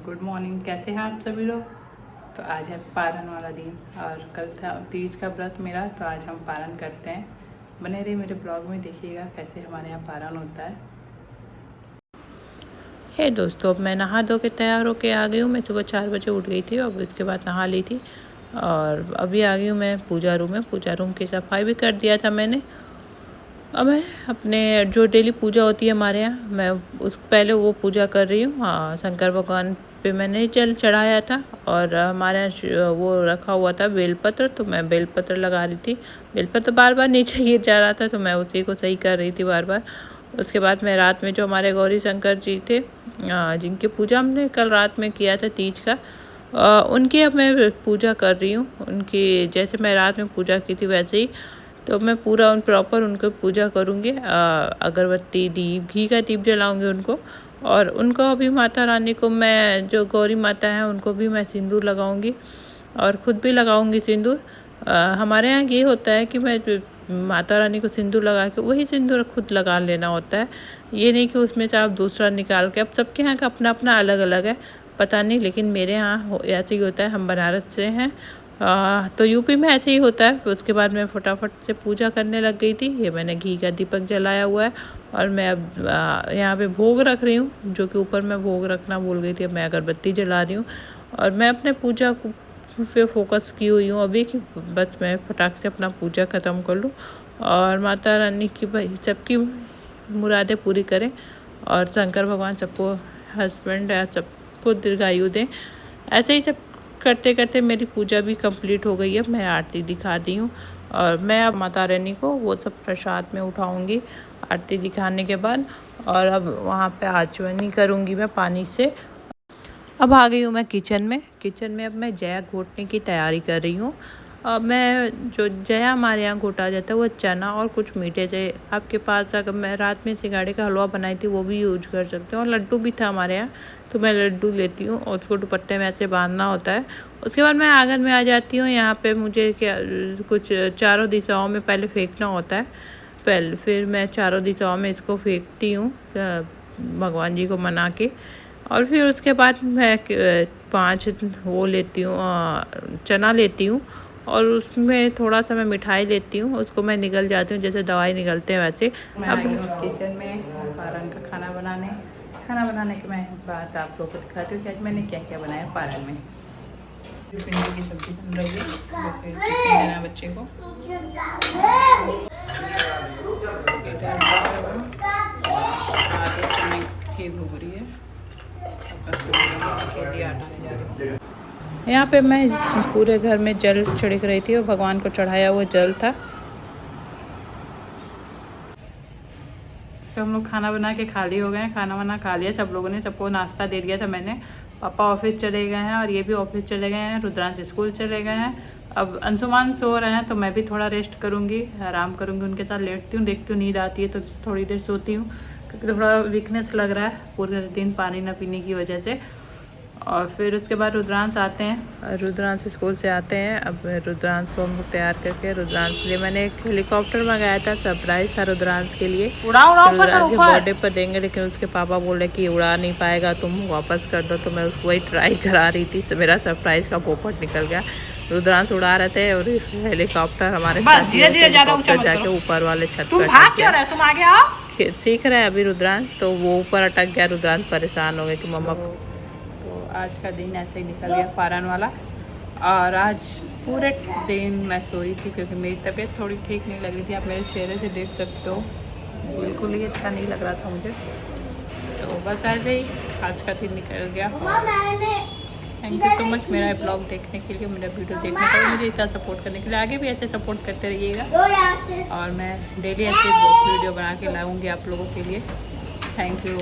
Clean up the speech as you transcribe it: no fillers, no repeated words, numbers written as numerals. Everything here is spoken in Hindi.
Good morning. कैसे हैं आप सभी लोग। तो आज है पारण वाला दिन और कल था तीज का व्रत मेरा, तो आज हम पारण करते हैं। बने रहिए मेरे ब्लॉग में, देखिएगा कैसे हमारे यहाँ पारण होता है। हे दोस्तों, अब मैं नहा धो के तैयार होके आ गई हूँ। मैं सुबह 4 बजे उठ गई थी, अब इसके बाद नहा ली थी और अभी आ गई हूँ मैं पूजा रूम में। पूजा रूम की सफाई भी कर दिया था मैंने। अब मैं अपने जो डेली पूजा होती है हमारे यहाँ, मैं उस पहले वो पूजा कर रही हूँ। हाँ, शंकर भगवान पे मैंने जल चढ़ाया था और हमारे यहाँ वो रखा हुआ था बेलपत्र, तो मैं बेलपत्र लगा रही थी। बेलपत्र बार बार नीचे गिर जा रहा था, तो मैं उसी को सही कर रही थी बार बार। उसके बाद मैं रात में जो हमारे गौरी शंकर जी थे, जिनकी पूजा हमने कल रात में किया था तीज का, उनकी अब मैं पूजा कर रही हूँ। उनकी जैसे मैं रात में पूजा की थी वैसे ही, तो मैं पूरा प्रॉपर उनको पूजा करूँगी। अगरबत्ती, दीप, घी का दीप जलाऊँगी उनको। और उनको अभी माता रानी को, मैं जो गौरी माता हैं उनको भी मैं सिंदूर लगाऊँगी और ख़ुद भी लगाऊँगी सिंदूर। हमारे यहाँ ये होता है कि मैं माता रानी को सिंदूर लगा के वही सिंदूर खुद लगा लेना होता है। ये नहीं कि उसमें से आप दूसरा निकाल के, अब सबके यहाँ का अपना अपना अलग अलग है, पता नहीं, लेकिन मेरे यहाँ ऐसे ही होता है। हम बनारस से हैं, तो यूपी में ऐसे ही होता है। उसके बाद मैं फटाफट से पूजा करने लग गई थी। ये मैंने घी का दीपक जलाया हुआ है और मैं अब यहाँ पे भोग रख रही हूँ, जो कि ऊपर मैं भोग रखना भूल गई थी। अब मैं अगरबत्ती जला रही हूँ और मैं अपने पूजा पे फोकस की हुई हूँ अभी, कि बस मैं फटाक से अपना पूजा ख़त्म कर लूँ और माता रानी की भाई सबकी मुरादें पूरी करें और शंकर भगवान सबको हस्बैंड या सबको दीर्घायु दें। ऐसे ही सब करते करते मेरी पूजा भी कंप्लीट हो गई है। मैं आरती दिखा दी हूँ और मैं अब माता रानी को वो सब प्रसाद में उठाऊँगी आरती दिखाने के बाद। और अब वहाँ पे आचमनी करूँगी मैं पानी से। अब आ गई हूँ मैं किचन में अब मैं जया घोटने की तैयारी कर रही हूँ। मैं जो जया हमारे यहाँ घोटा जाता है वो चना और कुछ मीठे से, आपके पास अगर मैं रात में सिंगाड़े का हलवा बनाई थी वो भी यूज कर सकते हो। और लड्डू भी था हमारे यहाँ, तो मैं लड्डू लेती हूँ और उसको दुपट्टे में ऐसे बांधना होता है। उसके बाद मैं आंगन में आ जाती हूँ। यहाँ पे मुझे क्या कुछ चारों दिशाओं में पहले फेंकना होता है। फिर मैं चारों दिशाओं में इसको फेंकती हूँ भगवान जी को मना के। और फिर उसके बाद मैं 5 वो लेती हूँ, चना लेती हूँ और उसमें थोड़ा सा मैं मिठाई लेती हूँ, उसको मैं निगल जाती हूँ जैसे दवाई निगलते हैं वैसे। मैं अब किचन में पारण का खाना बनाने के मैं बात आप लोगों को दिखाती हूँ कि आज मैंने क्या क्या बनाया पारण में। भिंडी की सब्जी बन रही है बच्चे को। की घुघरी है। यहाँ पे मैं पूरे घर में जल छिड़क रही थी और भगवान को चढ़ाया हुआ जल था। तो हम लोग खाना बना के खाली हो गए हैं। खाना वाना खा लिया सब लोगों ने, सबको नाश्ता दे दिया था मैंने। पापा ऑफिस चले गए हैं और ये भी ऑफिस चले गए हैं। रुद्रांश स्कूल चले गए हैं। अब अंशुमान सो रहे हैं, तो मैं भी थोड़ा रेस्ट करूँगी, आराम करूँगी, उनके साथ लेटती हूँ। देखती हूँ नींद आती है तो थोड़ी देर सोती हूँ, क्योंकि थोड़ा वीकनेस लग रहा है पूरे दिन पानी ना पीने की वजह से। और फिर उसके बाद रुद्रांश आते हैं, रुद्रांश स्कूल से आते हैं। अब रुद्रांश को हम तैयार करके, रुद्रांश के लिए मैंने एक हेलीकॉप्टर मंगाया था, सरप्राइज था रुद्रांश के लिए। रुद्रांश के बर्थडे पर देंगे, लेकिन उसके पापा बोल रहे कि उड़ा नहीं पाएगा, तुम वापस कर दो। तो मैं उसको वही ट्राई करा रही थी, तो मेरा सरप्राइज का पोपट निकल गया। रुद्रांश उड़ा रहे थे और हेलीकॉप्टर हमारे साथ हेलीकॉप्टर जाके ऊपर वाले छत पर सीख रहे हैं अभी रुद्रांश, तो वो ऊपर अटक गया। रुद्रांश परेशान हो गए कि मम्मा। तो आज का दिन ऐसे ही निकल गया पारण वाला। और आज पूरे दिन मैं सोई थी, क्योंकि मेरी तबीयत थोड़ी ठीक नहीं लग रही थी। आप मेरे चेहरे से देख सकते हो, बिल्कुल ही अच्छा नहीं लग रहा था मुझे। तो बस ऐसे ही आज का दिन निकल गया। थैंक यू सो मच मेरा ब्लॉग देखने के लिए, मेरा वीडियो देखने के लिए, मुझे इतना सपोर्ट करने के लिए। आगे भी ऐसे सपोर्ट करते रहिएगा और मैं डेली ऐसे वीडियो बना के लाऊंगी आप लोगों के लिए। Thank you.